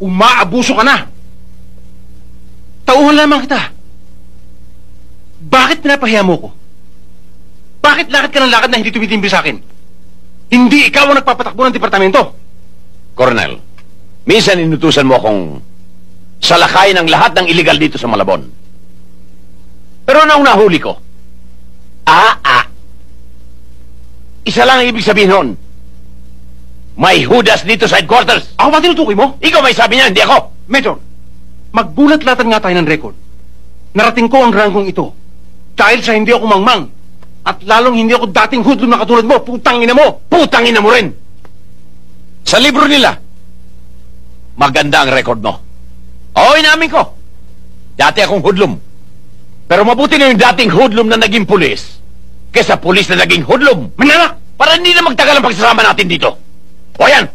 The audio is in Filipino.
Umaabuso ka na! Tauhan lamang kita. Bakit pinapahiya mo ko? Bakit lakad ka ng lakad na hindi tumitimbre sa akin? Hindi ikaw ang nagpapatakbo ng departamento. Colonel, minsan inutusan mo akong salakayin ang lahat ng illegal dito sa Malabon. Pero nung nahuli ko, isa lang ang ibig sabihin nun. May Judas dito sa headquarters. Ako ba tinutukoy mo? Ikaw may sabi niya, hindi ako. Major, magbulat-latan nga tayo ng record. Narating ko ang ranggong ito dahil sa hindi ako mangmang at lalong hindi ako dating hoodlum na katulad mo. Putang ina mo! Putang ina mo rin! Sa libro nila, maganda ang record mo. Oo, inamin ko. Dati akong hoodlum. Pero mabuti na yung dating hoodlum na naging pulis kesa pulis na naging hoodlum. Manalak! Para hindi na magtagal ang pagsasama natin dito. O yan,